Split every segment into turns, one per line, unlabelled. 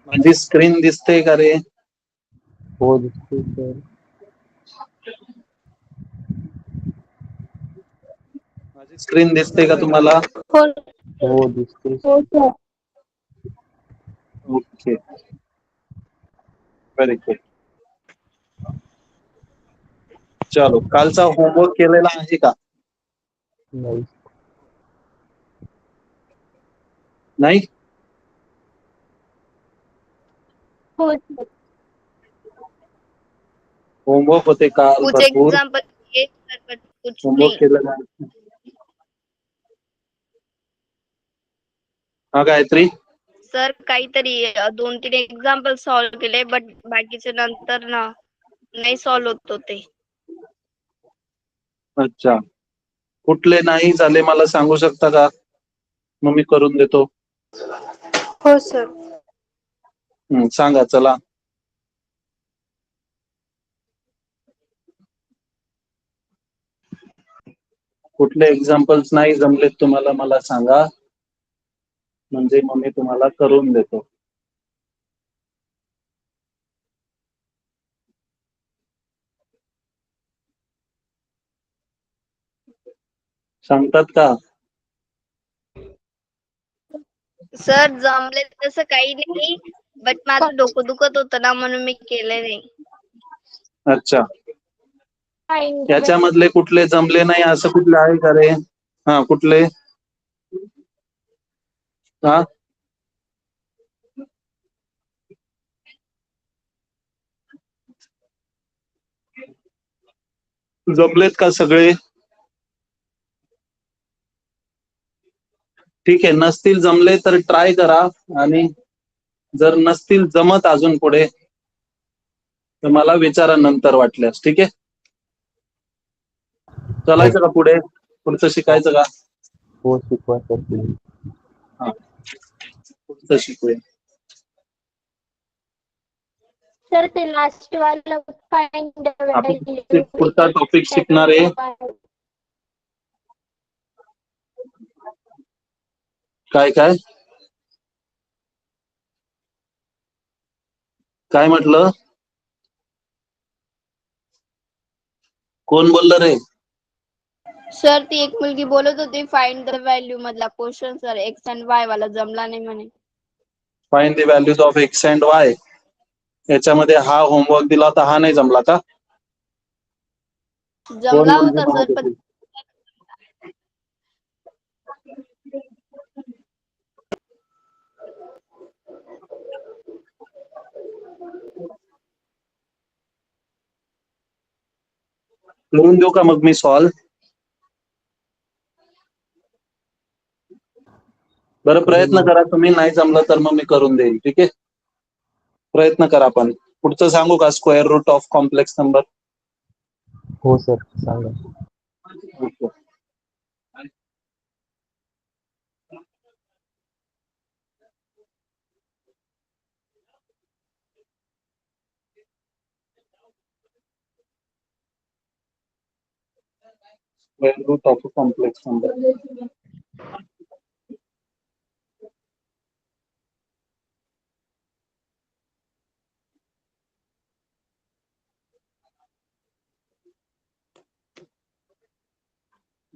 माझी स्क्रीन दिसते का रे?
हो दिसते सर.
माझी स्क्रीन दिसते का तुम्हाला?
हो दिसते सर.
Okay, very good. चलो, कालचा होमवर्क केलेला आहे का?
नाही.
नाही. होमवर्क होते काल
कुछ
भरपूर.
एग्जाम्पल किए सर, बट कुछ
होमवर्क
नहीं.
केलेला आहे. हा गायत्री,
सर काहीतरी 2-3 एक्झाम्पल सॉल्व्ह केले, बट बाकीचे नंतर ना नाही सॉल्व्ह होत होते.
अच्छा, कुठले नाही झाले मला सांगू शकता का? मग मी करून देतो.
हो सर.
सांगा चला. कुठले एक्झाम्पल्स नाही जमलेत तुम्हाला मला सांगा, म्हणजे मग मी तुम्हाला करून देतो. सांगतात का?
सर जमले तसं काही नाही, बट माझं डोकं दुखत होतं ना म्हणून मी केले नाही.
अच्छा, याच्यामधले कुठले जमले नाही असं कुठले आहे का रे? हा, कुठले? हा, जमलेत का सगळे? ठीक आहे, नसतील जमले तर ट्राय करा, आणि जर नसतील जमत अजून पुढे तर मला विचारा नंतर वाटल्यास. ठीक आहे, चालायचं का पुढे? पुढचं शिकायचं का?
हो शिकवा सर प्लीज.
हा, पुढचं शिकूया.
सर ते लास्ट वाला फाइंड द
आपण
व्हॅल्यू
पुढचा टॉपिक शिकणार आहे. काय काय काय म्हटलं? कोण बोललं रे?
सर ती एक मुलगी बोलत होती फाइंड द व्हॅल्यू मधला question sir x and Y वाला जमला नाही म्हणे.
Find the values of x and Y. याच्यामध्ये हा होमवर्क दिला होता, हा नाही जमला का?
जमला
मुलगी
होता
म्हणत
सर, पण
होती? करून देऊ का मग मी सॉल्व? बरं, प्रयत्न करा तुम्ही. नाही जमलं तर मग मी करून देईन. ठीक आहे, प्रयत्न करा. पण पुढचं सांगू का? Square root of complex number.
हो सर सांगा.
Square root of complex number.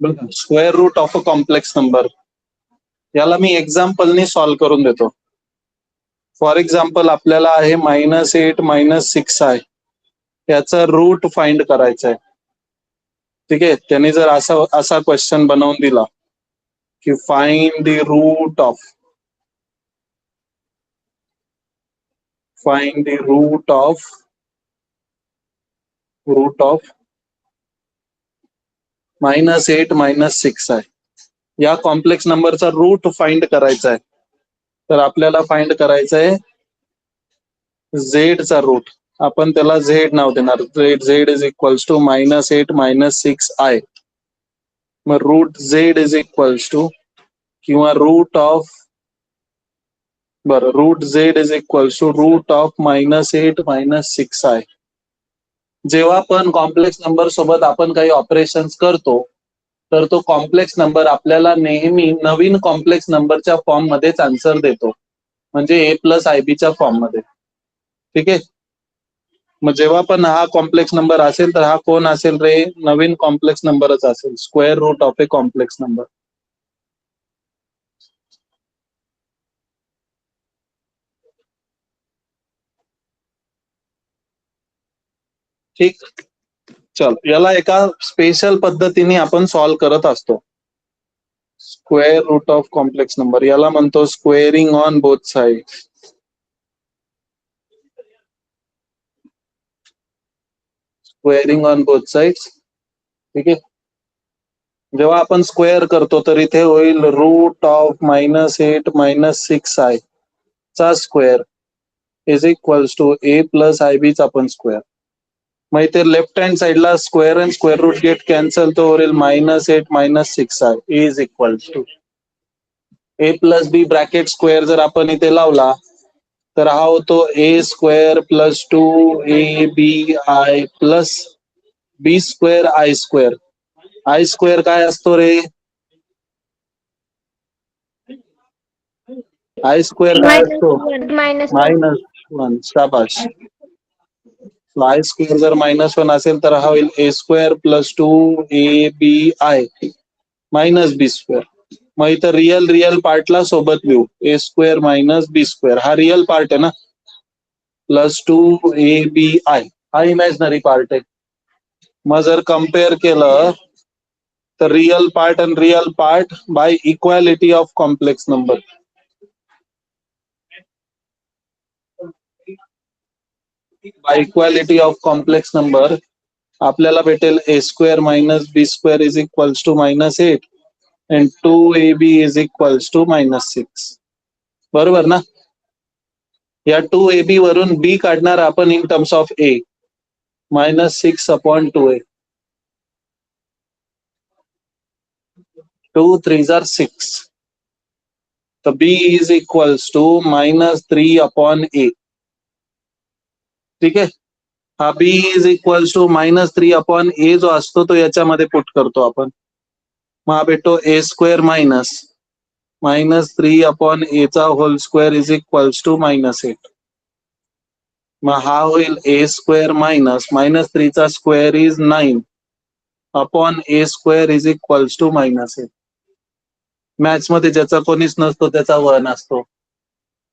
बघा, square root of a complex number याला मी एक्झाम्पलनी सॉल्व्ह करून देतो. फॉर एक्झाम्पल, आपल्याला आहे -8 -6 आहे, याचा रूट फाइंड करायचा आहे. ठीक आहे, त्यांनी जर असा क्वेश्चन बनवून दिला की फाइंड द रूट ऑफ -8 -6 आहे, या कॉम्प्लेक्स नंबरचा रूट फाइंड करायचा आहे. तर आपल्याला फाइंड करायचं आहे झेडचा रूट. आपण त्याला झेड नाव देणार. Z is equals to -8 -6i. मग root Z is equals to, किंवा root of Z is equals to root of -8 -6i. जेव्हा पण कॉम्प्लेक्स नंबर सोबत आपण काही ऑपरेशन्स करतो, तर तो कॉम्प्लेक्स नंबर आपल्याला नेहमी नवीन कॉम्प्लेक्स नंबरच्या फॉर्म मध्येच आन्सर देतो. म्हणजे ए प्लस आय बीच्या फॉर्म मध्ये. ठीक आहे. मग जेव्हा पण हा कॉम्प्लेक्स नंबर असेल तर हा कोण असेल रे, नवीन कॉम्प्लेक्स नंबरच असेल, square root of a complex number. ठीक. चल, याला एका स्पेशल पद्धतीने आपण सॉल्व्ह करत असतो. Square root of complex number याला म्हणतो squaring on both side. Squaring on both sides. ठीक आहे. जेव्हा आपण स्क्वेअर करतो तर इथे होईल रूट ऑफ -8 -6i चा square is equals to A plus I B चा पण स्क्वेअर. मग इथे लेफ्ट हँड साइडला स्क्वेअर आणि स्क्वेअर रूट गेट कॅन्सल, तो होईल -8 -6i is equals to A plus B bracket square. जर आपण इथे लावला तर हा होतो ए स्क्वेअर प्लस 2ab प्लस B square I square. I square काय असतो रे? आय स्क्वेअर काय असतो? -1. शाबाश. आय स्क्वेअर जर -1 असेल तर हा होईल ए square plus 2abi minus B square. मग इथं रिअल पार्टला सोबत लिहू, ए स्क्वेअर मायनस बी स्क्वेअर. हा रिअल पार्ट आहे ना, प्लस 2abi हा इमॅजिनरी पार्ट आहे. मग जर कम्पेअर केलं तर रिअल पार्ट आणि real part by equality of complex number. By equality of complex number आपल्याला भेटेल A square minus B square is equals to -8 and 2ab is equals to -6. बरोबर ना? या 2ab वरून b काढणार आपण in terms of a, -6/2a. 2 3s are 6. तर b is equals to -3/a. ठीक आहे. हा b is equals to -3/a जो असतो तो याच्यामध्ये पुट करतो आपण. मग हा भेटतो ए स्क्वेअर मायनस -3/a चा whole square is equals to -8. मग हा होईल ए स्क्वेअर मायनस -3 चा square is 9/a square is equals to -8. Maths मध्ये ज्याचा कोणीच नसतो त्याचा 1 असतो.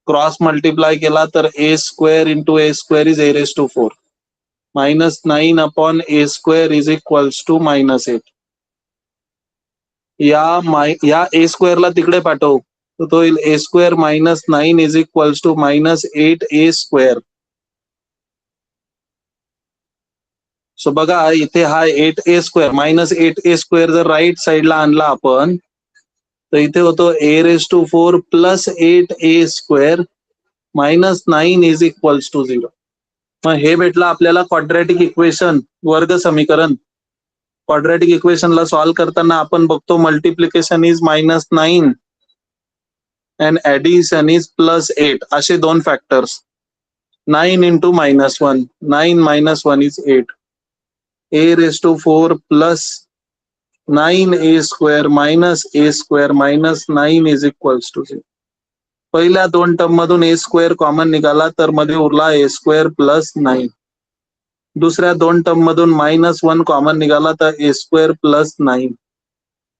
क्रॉस मल्टिप्लाय केला तर A square into A square is a⁴. -9/a square is equals to -8. या ए स्क्वेअरला तिकडे पाठव, तो होईल ए square -9 is equals to -8a square. So बघा इथे हा 8a स्क्वेअर -8a स्क्वेअर जर राईट साइडला आणला आपण तर इथे होतो a⁴ plus 8a square -9 is equals to 0. मग हे भेटलं आपल्याला क्वाड्रॅटिक इक्वेशन, वर्ग समीकरण. क्वाड्रॅटिक इक्वेशनला सॉल्व्ह करताना आपण बघतो multiplication is -9 and addition is +8 असे दोन factors. 9 into -1, 9 - 1 is 8. a⁴ plus 9a square minus a square -9 is equals to 0. पहिल्या दोन टर्म मधून a स्क्वेअर कॉमन निघाला तर मध्ये उरला a स्क्वेअर प्लस 9. दुसऱ्या दोन टर्म मधून -1 कॉमन निघाला तर a square plus 9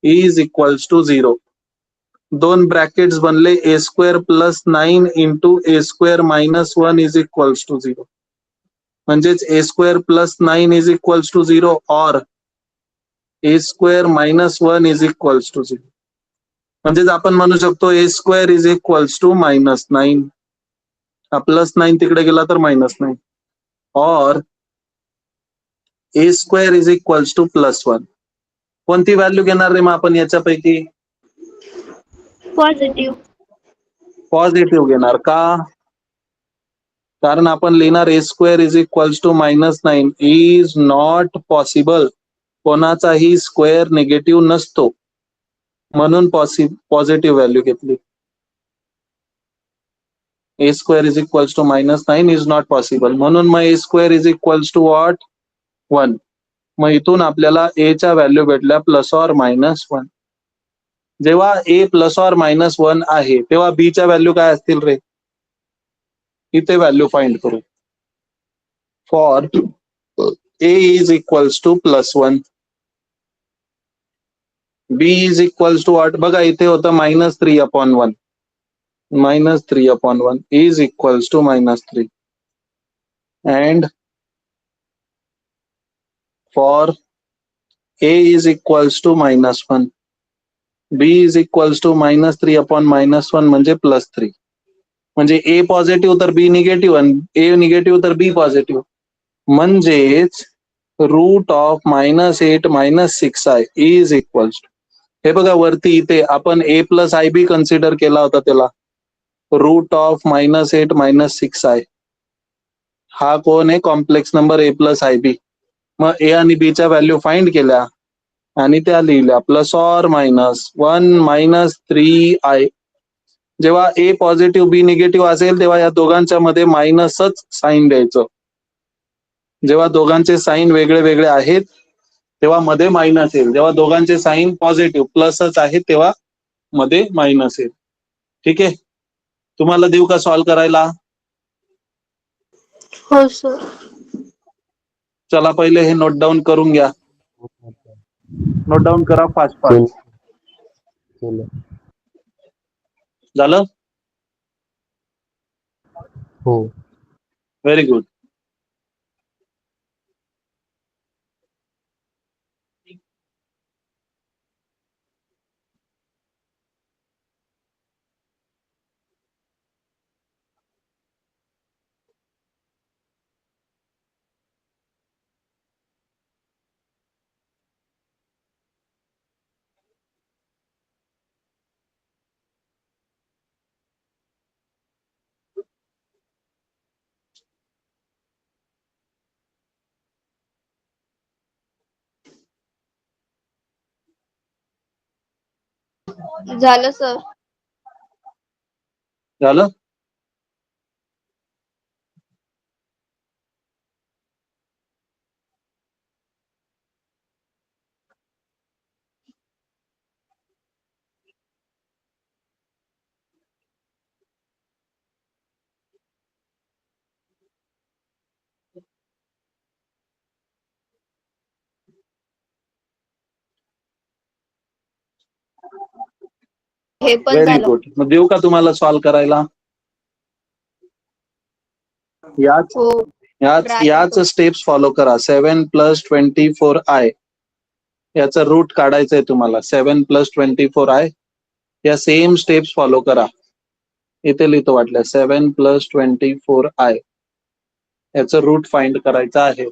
is equals to 0. दोन ब्रॅकेट्स बनले a square plus 9 into a square -1 is equals to 0. म्हणजेच a square plus 9 is equals to 0 और a square -1 is equals to 0. म्हणजेच आपण म्हणू शकतो a square is equals to -9. हा +9 तिकडे गेला तर -9 और a square is equals to +1. कोणती व्हॅल्यू घेणार रे मग आपण याच्यापैकी? पॉझिटिव्ह घेणार का? कारण आपण लिहिणार A square is equals to -9 is not possible. कोणाचाही स्क्वेअर निगेटिव्ह नसतो म्हणून पॉझिटिव्ह व्हॅल्यू घेतली. A square is equals to -9 is not possible म्हणून मग A square is equals to what? 1. मग इथून आपल्याला ए च्या व्हॅल्यू भेटल्या +or-1. जेव्हा ए +or-1 आहे तेव्हा बी च्या व्हॅल्यू काय असतील रे? इथे व्हॅल्यू फाइंड करू. For a is equals to +1, b is equals to what? बघा इथे होतं -3/1, -3/1 is equals to -3, and for a is equals to -1, b is equals to -3/-1 म्हणजे +3. म्हणजे a पॉझिटिव्ह तर b निगेटिव्ह, आणि a निगेटिव्ह तर b positive. म्हणजेच root of -8 - 6i is equals to, हे बघा वरती इथे आपण a + ib कन्सिडर केला होता, त्याला रूट ऑफ -8 - 6i. हा कोण आहे? Complex number a + ib. मग a आणि b च्या व्हॅल्यू फाइंड केल्या आणि त्या लिहिल्या +or-1 - 3i. जेव्हा a पॉझिटिव्ह b निगेटिव्ह असेल तेव्हा या दोघांच्या मध्ये मायनसच साईन द्यायचं. जेव्हा दोघांचे साईन वेगळे वेगळे आहेत तेव्हा मध्ये मायनस येईल. जेव्हा दोघांचे साईन पॉझिटिव्ह प्लसच आहेत तेव्हा मध्ये मायनस येईल. ठीक आहे, तुम्हाला देऊ का सॉल्व्ह करायला?
हो सर.
चला पहिले हे नोट डाऊन करून घ्या. नोट डाऊन करा फास्ट
केलं
फास्ट.
केलं.
झालं?
हो.
Very good.
झालं सर.
झालं?
हे पण
व्हेरी
झालं.
गुड. मग देऊ का तुम्हाला सॉल्व्ह करायला? याच
हो.
याच
Try
याच
करू.
स्टेप्स फॉलो करा. 7 + 24i याचा रूट काढायचंय तुम्हाला. 7 + 24i या सेम स्टेप्स फॉलो करा. इथे लिहितो वाटलं 7 + 24i याचं रूट फाइंड करायचं आहे.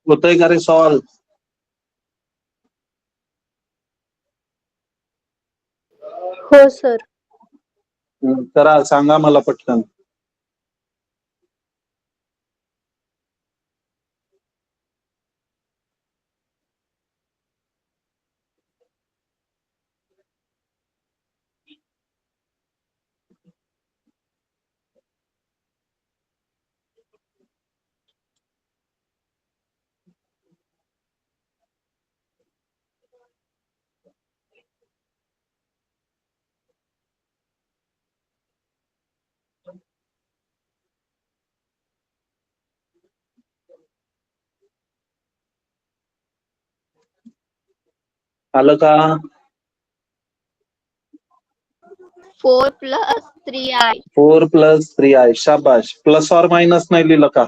होतंय का रे सॉल्व?
हो सर.
करा, सांगा मला पटकन. आलं का?
4 + 3i.
4 + 3i. शाबाश. प्लस और मायनस नाही लिहिलं का?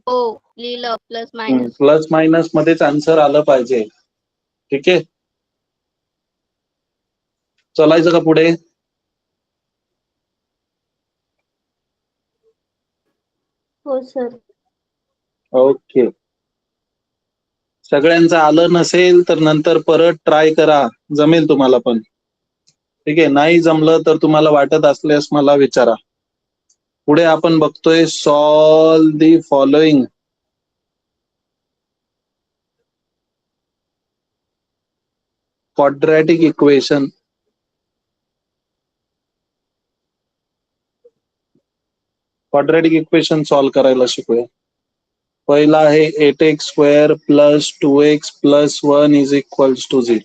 हो लिहिलं प्लस मायनस.
प्लस मायनस मध्येच आन्सर आलं पाहिजे. ठीक आहे, चलायचं का पुढे?
हो सर.
ओके. सगळ्यांचं आलं नसेल तर नंतर परत ट्राय करा, जमेल तुम्हाला पण. ठीक आहे, नाही जमलं तर तुम्हाला वाटत असल्यास मला विचारा. पुढे आपण बघतोय solve the following. Quadratic equation. Quadratic equation solve करायला शिकूया. पहिला आहे 8x² + 2x + 1 = 0.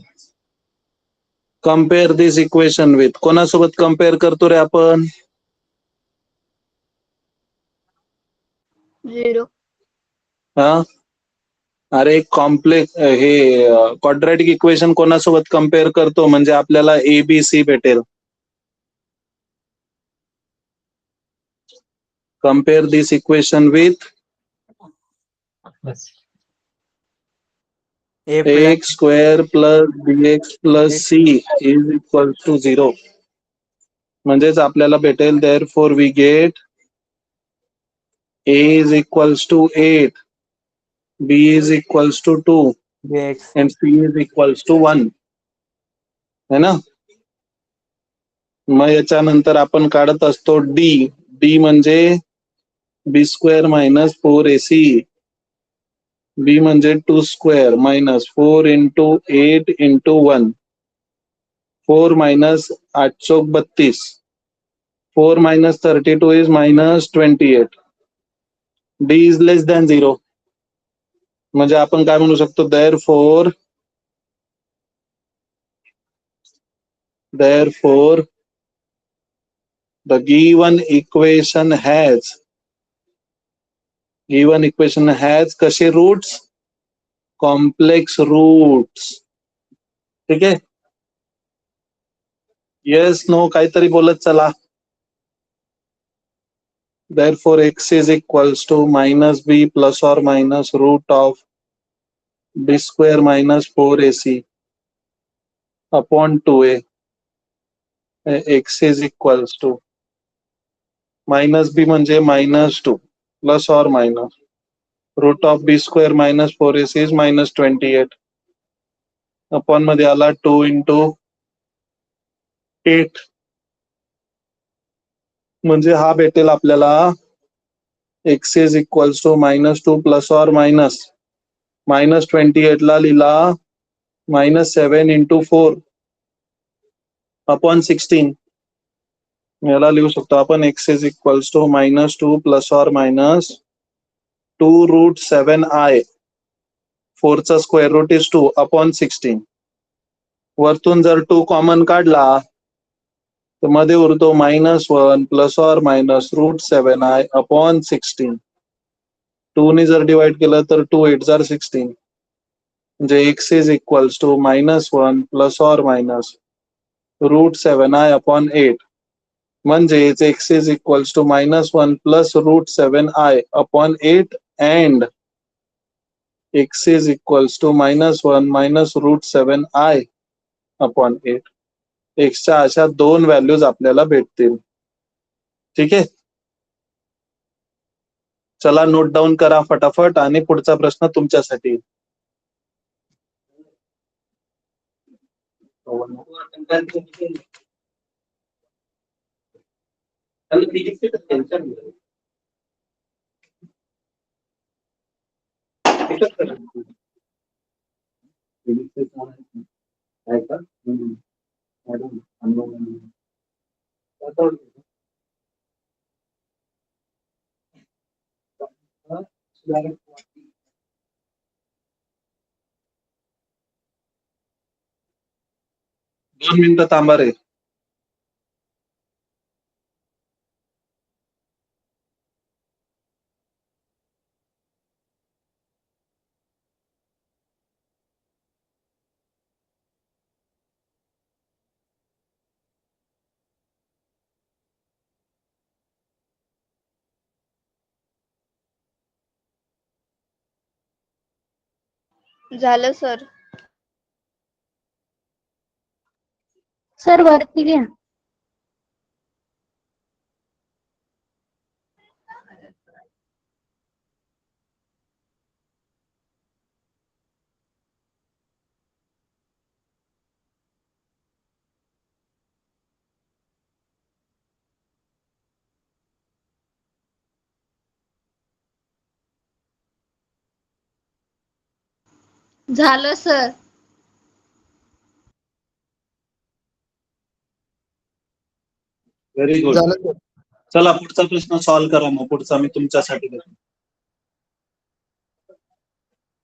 Compare this equation with. कोणासोबत कम्पेअर करतो रे आपण?
0.
हा, अरे कॉम्प्लेक्स हे क्वाड्रॅटिक इक्वेशन कोणासोबत कम्पेअर करतो म्हणजे आपल्याला ABC भेटेल. Compare this equation with ax² + bx + c = 0. म्हणजेच आपल्याला भेटेल therefore we get a = 8, b = 2 and c = 1. है ना? मग याच्यानंतर आपण काढत असतो डी म्हणजे b² - 4ac. बी म्हणजे 2² - 4 × 8 × 1. 4 - 8 × 32. 4 - 32 is -28. D is less than 0. म्हणजे आपण काय म्हणू शकतो, therefore the given equation has कसे रूट्स? Complex roots. ठीक आहे, येस नो काहीतरी बोलत चला. therefore x is equals to -b ± √b² - 4ac upon 2a. x is equals to -b म्हणजे -2 ± √b² - 4ac is -28 अपॉन मध्ये आला 2 × 8. म्हणजे हा भेटेल आपल्याला x is equals to -2 ± -28 ला लिहिला -7 × 4 अपॉन 16. याला लिहू शकतो आपण x is equals to -2 ± 2√7i. 4 चा स्क्वेअर रूट इज 2 अपॉन 16. वरतून जर 2 कॉमन काढला तर मध्ये उरतो -1 ± √7i अपॉन 16. 2 ने जर डिवाइड केलं तर 2 8 जार 16. म्हणजे x is equals to -1 ± √7i upon 8. म्हणजेच x is equals to -1 + √7i upon 8 and x is equals to -1 minus √7i upon 8. एक्सच्या अशा 2 व्हॅल्यूज आपल्याला भेटतील. ठीक आहे, चला नोट डाऊन करा फटाफट आणि पुढचा प्रश्न तुमच्यासाठी. दोन मिनिटं थांबा रे.
झालं सर.
सर वरती घ्या.
झालं सर.
Very good.
झालं सर.
चला पुढचा प्रश्न सॉल्व्ह करा. मग पुढचा मी तुमच्यासाठी देतो.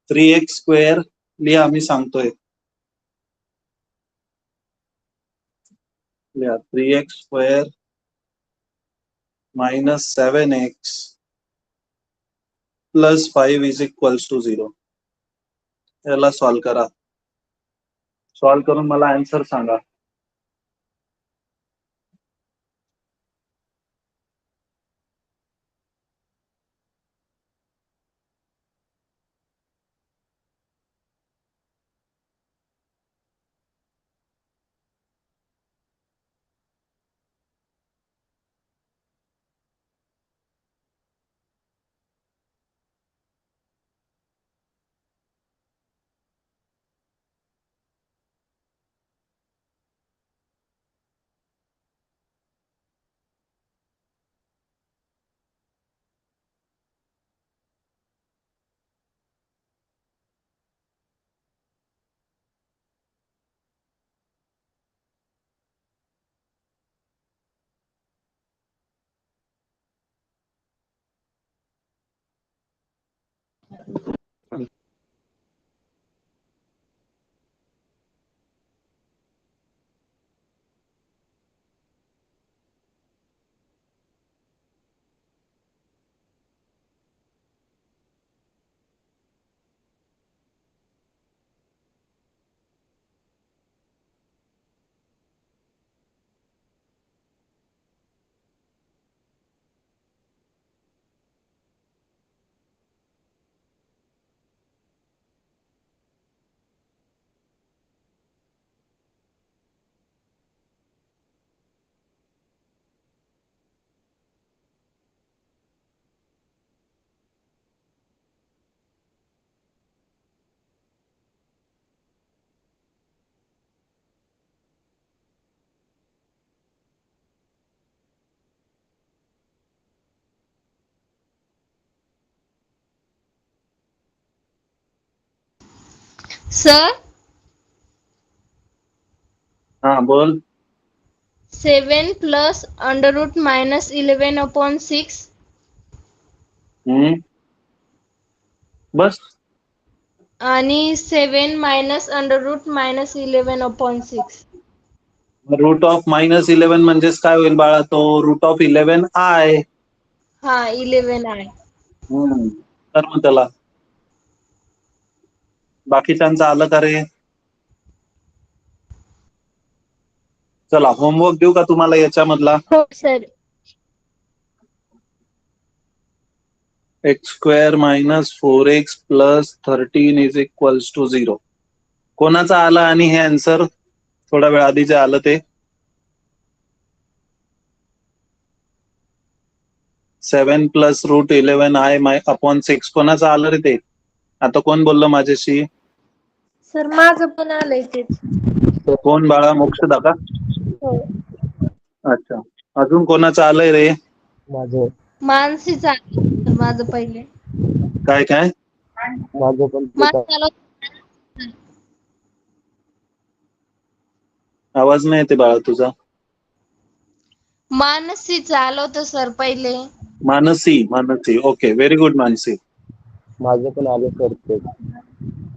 3x² लिहा, मी सांगतोय. लिहा 3x² minus 7x plus 5 is equals to 0. याला सॉल्व्ह करा. सॉल्व्ह करून मला आन्सर सांगा.
सर
हा बोल.
7 प्लस √-11/6
बस.
आणि 7 मायनस √-11/6.
√-11 म्हणजेच काय होईल बाळा? तो √11i.
हा 11 आहे.
तर मग त्याला बाकीच्यांचं आलं का रे? चला होमवर्क देऊ का तुम्हाला याच्यामधला?
हो sir.
X square minus 4x plus 13 is equals to 0. कोणाचा आला आणि हे आन्सर थोडा वेळ आधी जे आलं ते 7 प्लस रूट 11 i अपॉन 6 कोणाचं आलं रे ते? आता कोण बोललं माझ्याशी?
सर माझं पण आलंय तेच.
कोण बाळा? मोक्षदा का?
हो.
अच्छा, अजून कोणाचं आलंय रे?
माझं
मानसीच आलं माझं पहिले.
काय काय?
माझं पण तेच आहे.
माझं आलं.
आवाज नाही येते बाळा तुझा.
मानसीच आलं होतं सर पहिले.
Mansi. Okay, very good Mansi.
माझं पण आलं सर तेच.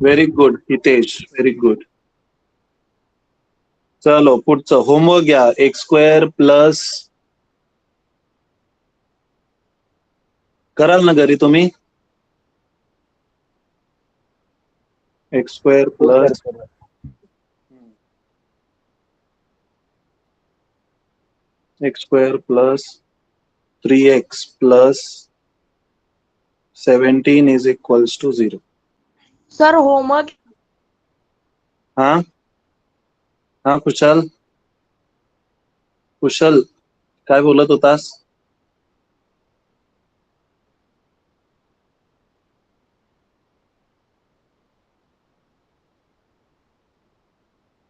Very good Hitesh, very good. चलो पुढचं होमवर्क घ्या. एक्स स्क्वेअर प्लस कराल ना घरी तुम्ही? एक्स स्क्वेअर
हो सर
प्लस
करा.
X square plus 3x plus 17 is equals to 0.
Sir homework
हा हा कुशल काय बोलत होतास?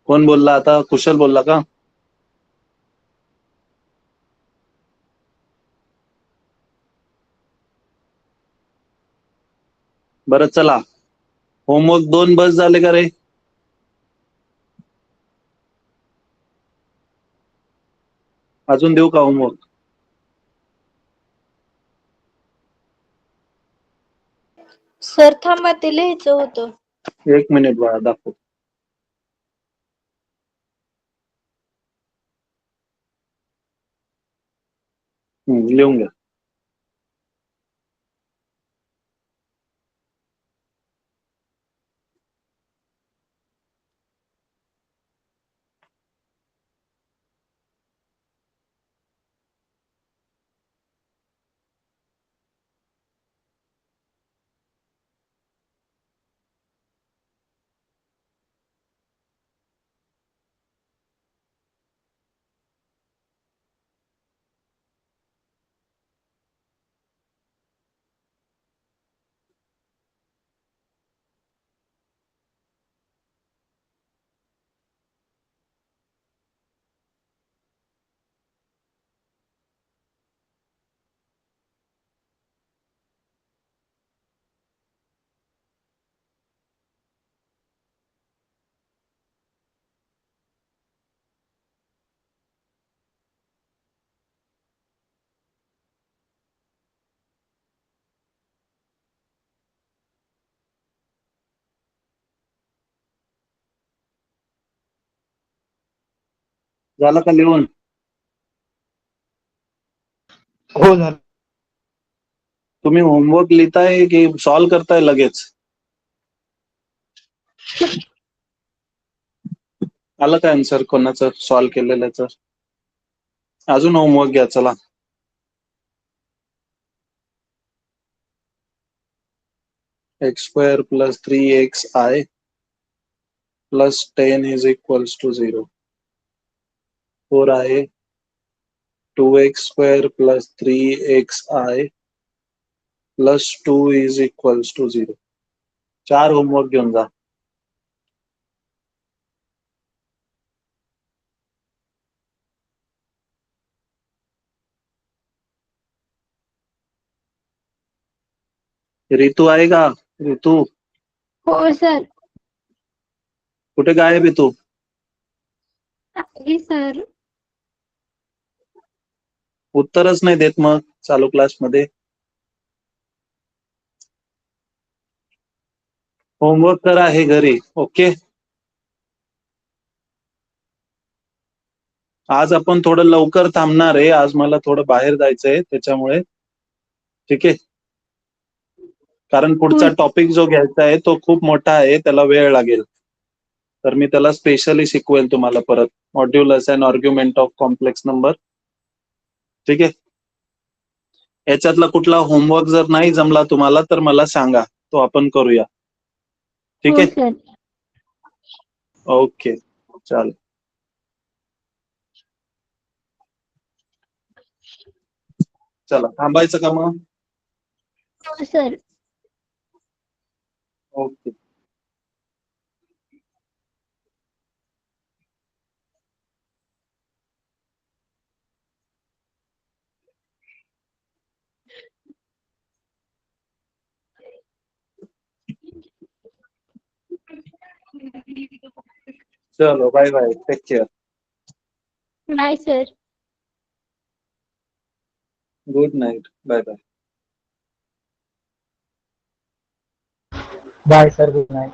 कोण बोलला आता? कुशल बोलला का? बरं चला, होमवर्क 2 बस झाले का रे? अजून देऊ का होमवर्क?
सर थांबा ते लिहायचं होतं.
1 मिनिट बाळा दाखव. लिहून घ्या. झालं का लिहून?
हो झालं.
तुम्ही होमवर्क लिहिताय की सॉल्व करताय लगेच? आलं का आन्सर कोणाचं सॉल्व केलेल्याचं? अजून होमवर्क घ्या चला. X square plus 3xi plus 10 is equals to 0. 4i 2x square plus 3xi plus 2 is equals to 0. 4 homework घेऊन जा. ऋतू आहे का? ऋतू
हो सर.
कुठे गायब आहे तू?
आहे सर.
उत्तरच नाही देत मग चालू क्लासमध्ये. होमवर्क करा हे घरी. ओके, आज आपण थोडं लवकर थांबणार आहे. आज मला थोडं बाहेर जायचंय त्याच्यामुळे. ठीक आहे, कारण पुढचा टॉपिक जो घ्यायचा आहे तो खूप मोठा आहे, त्याला वेळ लागेल. तर मी त्याला स्पेशली शिकवेल तुम्हाला परत. Modulus and argument of complex number. ठीक आहे, याच्यातला कुठला होमवर्क जर नाही जमला तुम्हाला तर मला सांगा, तो आपण करूया. ठीक
हो
आहे,
सर.
ओके चालेल. चला थांबायचं का मग?
हो सर.
ओके. चलो bye bye, take care.
Bye sir.
Good night, bye bye.
Bye sir, good night.